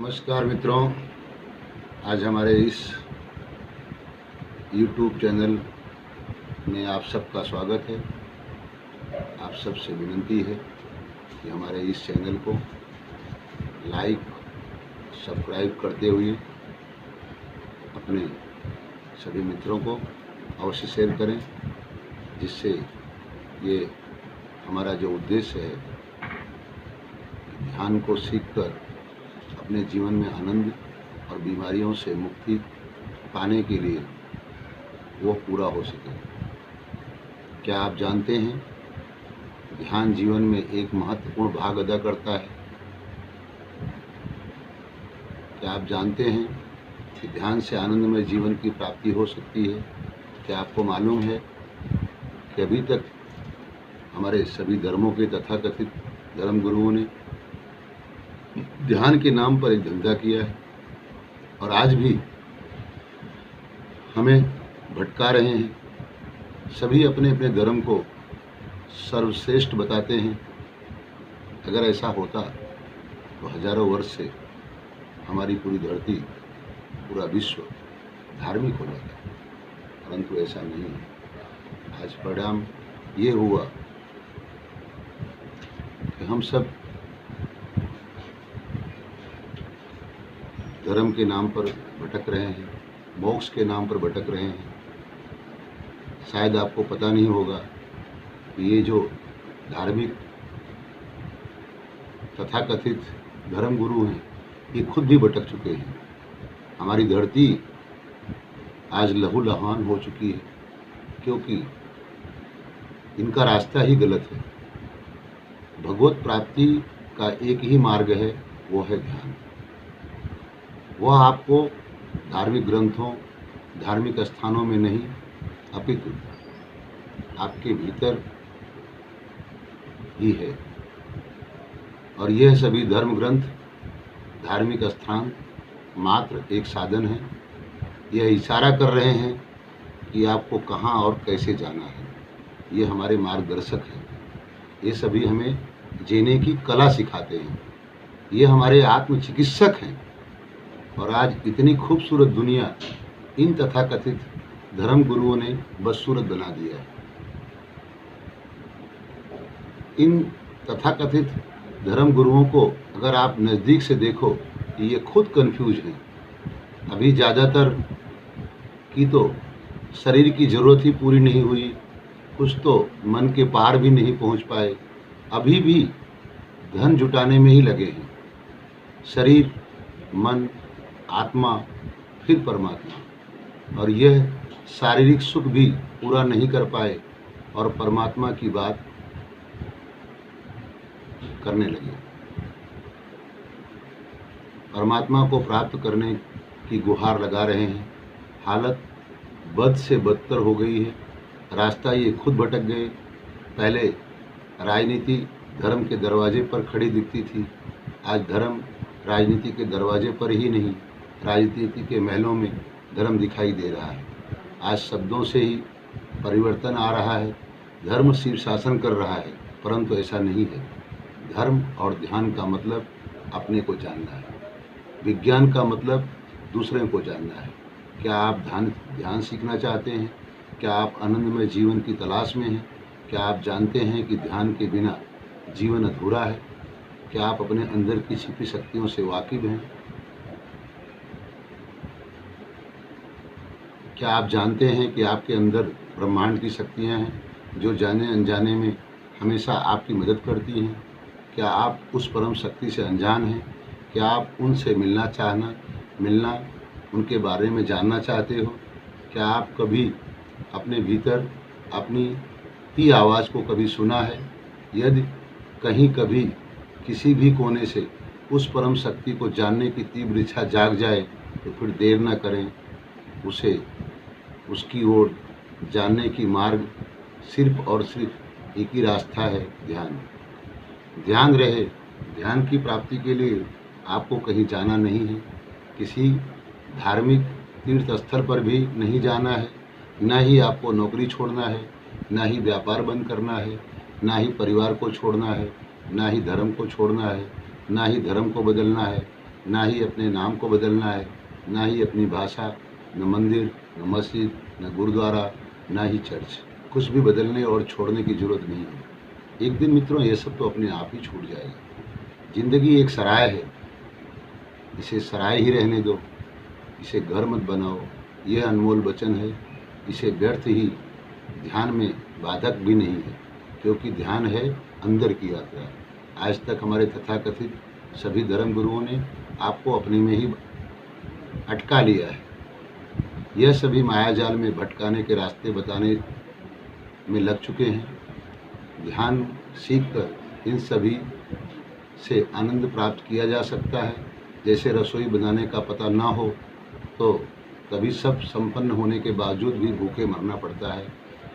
नमस्कार मित्रों, आज हमारे इस YouTube चैनल में आप सबका स्वागत है। आप सबसे विनती है कि हमारे इस चैनल को लाइक सब्सक्राइब करते हुए अपने सभी मित्रों को अवश्य शेयर करें, जिससे ये हमारा जो उद्देश्य है ध्यान को सीखकर अपने जीवन में आनंद और बीमारियों से मुक्ति पाने के लिए वो पूरा हो सके। क्या आप जानते हैं ध्यान जीवन में एक महत्वपूर्ण भाग अदा करता है? क्या आप जानते हैं कि ध्यान से आनंदमय जीवन की प्राप्ति हो सकती है? क्या आपको मालूम है कि अभी तक हमारे सभी धर्मों के तथाकथित धर्म गुरुओं ने ध्यान के नाम पर एक धंधा किया है और आज भी हमें भटका रहे हैं। सभी अपने अपने धर्म को सर्वश्रेष्ठ बताते हैं। अगर ऐसा होता तो हजारों वर्ष से हमारी पूरी धरती, पूरा विश्व धार्मिक हो जाता, परंतु ऐसा नहीं है। आज परिणाम ये हुआ कि हम सब धर्म के नाम पर भटक रहे हैं, मोक्ष के नाम पर भटक रहे हैं। शायद आपको पता नहीं होगा कि ये जो धार्मिक तथाकथित धर्म गुरु हैं, ये खुद भी भटक चुके हैं। हमारी धरती आज लहूलुहान हो चुकी है, क्योंकि इनका रास्ता ही गलत है। भगवत प्राप्ति का एक ही मार्ग है, वो है ध्यान। वह आपको धार्मिक ग्रंथों, धार्मिक स्थानों में नहीं, अपितु आपके भीतर ही है। और यह सभी धर्म ग्रंथ, धार्मिक स्थान मात्र एक साधन है। यह इशारा कर रहे हैं कि आपको कहाँ और कैसे जाना है। ये हमारे मार्गदर्शक हैं। ये सभी हमें जीने की कला सिखाते हैं। ये हमारे आत्मचिकित्सक हैं। और आज इतनी खूबसूरत दुनिया इन तथाकथित धर्म गुरुओं ने बदसूरत बना दिया है। इन तथाकथित धर्म गुरुओं को अगर आप नज़दीक से देखो तो ये खुद कंफ्यूज हैं। अभी ज़्यादातर की तो शरीर की ज़रूरत ही पूरी नहीं हुई, कुछ तो मन के पार भी नहीं पहुंच पाए, अभी भी धन जुटाने में ही लगे हैं। शरीर, मन, आत्मा, फिर परमात्मा, और यह शारीरिक सुख भी पूरा नहीं कर पाए और परमात्मा की बात करने लगे। परमात्मा को प्राप्त करने की गुहार लगा रहे हैं। हालत बद से बदतर हो गई है। रास्ता ये खुद भटक गए। पहले राजनीति धर्म के दरवाजे पर खड़ी दिखती थी, आज धर्म राजनीति के दरवाजे पर ही नहीं, राजनीति के महलों में धर्म दिखाई दे रहा है। आज शब्दों से ही परिवर्तन आ रहा है। धर्म शीर्षासन कर रहा है, परंतु ऐसा नहीं है। धर्म और ध्यान का मतलब अपने को जानना है, विज्ञान का मतलब दूसरे को जानना है। क्या आप ध्यान सीखना चाहते हैं? क्या आप आनंदमय जीवन की तलाश में हैं? क्या आप जानते हैं कि ध्यान के बिना जीवन अधूरा है? क्या आप अपने अंदर की छिपी शक्तियों से वाकिफ हैं? क्या आप जानते हैं कि आपके अंदर ब्रह्मांड की शक्तियां हैं जो जाने अनजाने में हमेशा आपकी मदद करती हैं? क्या आप उस परम शक्ति से अनजान हैं? क्या आप उनसे मिलना उनके बारे में जानना चाहते हो? क्या आप कभी अपने भीतर अपनी ही आवाज़ को कभी सुना है? यदि कहीं कभी किसी भी कोने से उस परम शक्ति को जानने की तीव्र इच्छा जाग जाए तो फिर देर न करें, उसकी ओर जानने की मार्ग सिर्फ और सिर्फ एक ही रास्ता है, ध्यान। ध्यान रहे। ध्यान की प्राप्ति के लिए आपको कहीं जाना नहीं है, किसी धार्मिक तीर्थ स्थल पर भी नहीं जाना है, न ही आपको नौकरी छोड़ना है, न ही व्यापार बंद करना है, न ही परिवार को छोड़ना है, ना ही धर्म को छोड़ना है, ना ही धर्म को बदलना है। ना ही अपने नाम को बदलना है, ना ही अपनी भाषा, न मंदिर, न मस्जिद, न गुरुद्वारा, ना ही चर्च। कुछ भी बदलने और छोड़ने की जरूरत नहीं है। एक दिन मित्रों ये सब तो अपने आप ही छूट जाएगा। जिंदगी एक सराय है, इसे सराय ही रहने दो, इसे घर मत बनाओ। यह अनमोल वचन है, इसे व्यर्थ ही ध्यान में बाधक भी नहीं है, क्योंकि ध्यान है अंदर की यात्रा। आज तक हमारे तथाकथित सभी धर्म गुरुओं ने आपको अपने में ही अटका लिया है। यह सभी मायाजाल में भटकाने के रास्ते बताने में लग चुके हैं। ध्यान सीखकर इन सभी से आनंद प्राप्त किया जा सकता है। जैसे रसोई बनाने का पता ना हो तो कभी सब संपन्न होने के बावजूद भी भूखे मरना पड़ता है,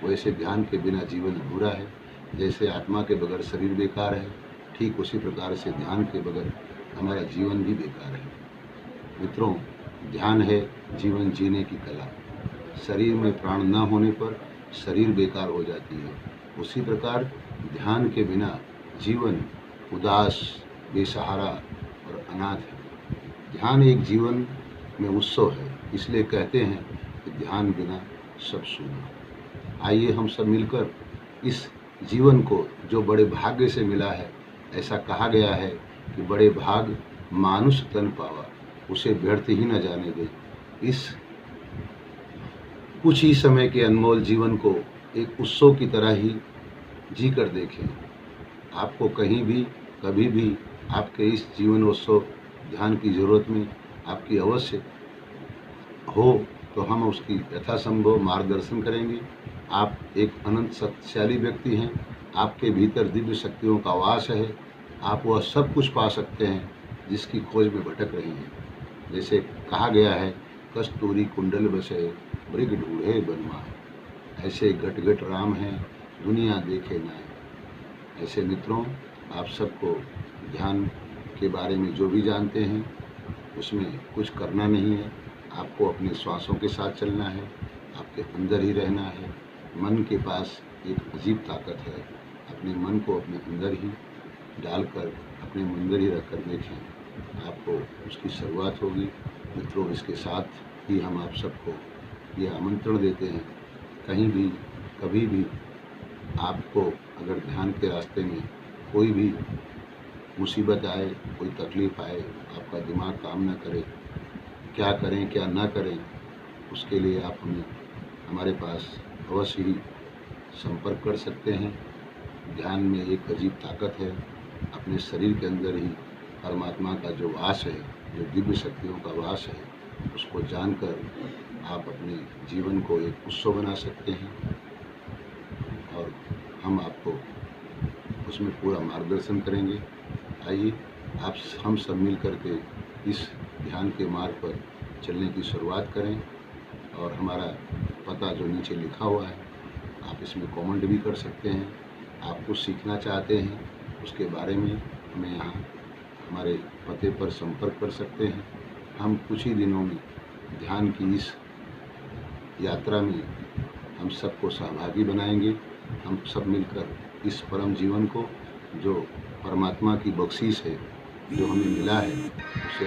वैसे ध्यान के बिना जीवन अधूरा है। जैसे आत्मा के बगैर शरीर बेकार है, ठीक उसी प्रकार से ध्यान के बगैर हमारा जीवन भी बेकार है। मित्रों, ध्यान है जीवन जीने की कला। शरीर में प्राण न होने पर शरीर बेकार हो जाती है। उसी प्रकार ध्यान के बिना जीवन उदास, बेसहारा और अनाथ है। ध्यान एक जीवन में उत्सव है, इसलिए कहते हैं कि ध्यान बिना सब शून्य। आइए हम सब मिलकर इस जीवन को, जो बड़े भाग्य से मिला है, ऐसा कहा गया है कि बड़े भाग मानुष तन पावा, उसे व्यर्थ ही न जाने दे। इस कुछ ही समय के अनमोल जीवन को एक उत्सव की तरह ही जी कर देखें। आपको कहीं भी कभी भी आपके इस जीवनोत्सव ध्यान की जरूरत में आपकी अवश्य हो तो हम उसकी यथासंभव मार्गदर्शन करेंगे। आप एक अनंत शक्तिशाली व्यक्ति हैं, आपके भीतर दिव्य शक्तियों का वास है। आप वह सब कुछ पा सकते हैं जिसकी खोज में भटक रही हैं। जैसे कहा गया है, कस्तूरी कुंडल बसे मृग ढूंढे बनमाए। ऐसे घट घट राम हैं, दुनिया देखे ना है। ऐसे मित्रों, आप सबको ध्यान के बारे में जो भी जानते हैं उसमें कुछ करना नहीं है। आपको अपने श्वासों के साथ चलना है, आपके अंदर ही रहना है। मन के पास एक अजीब ताकत है। अपने मन को अपने अंदर ही डालकर, अपने अंदर ही रखकर देखें, आपको उसकी शुरुआत होगी। मित्रों, इसके साथ ही हम आप सबको यह आमंत्रण देते हैं, कहीं भी कभी भी आपको अगर ध्यान के रास्ते में कोई भी मुसीबत आए, कोई तकलीफ़ आए, आपका दिमाग काम ना करे, क्या करें क्या ना करें, उसके लिए आप हमारे पास अवश्य ही संपर्क कर सकते हैं। ध्यान में एक अजीब ताकत है। अपने शरीर के अंदर ही परमात्मा का जो वास है, जो दिव्य शक्तियों का वास है, उसको जानकर आप अपने जीवन को एक उत्सव बना सकते हैं और हम आपको उसमें पूरा मार्गदर्शन करेंगे। आइए हम सब मिल करके इस ध्यान के मार्ग पर चलने की शुरुआत करें। और हमारा पता जो नीचे लिखा हुआ है, आप इसमें कमेंट भी कर सकते हैं। आप कुछ सीखना चाहते हैं उसके बारे में हमें यहाँ हमारे पते पर संपर्क कर सकते हैं। हम कुछ ही दिनों में ध्यान की इस यात्रा में हम सबको सहभागी बनाएंगे। हम सब मिलकर इस परम जीवन को, जो परमात्मा की बख्शीश है, जो हमें मिला है, उसे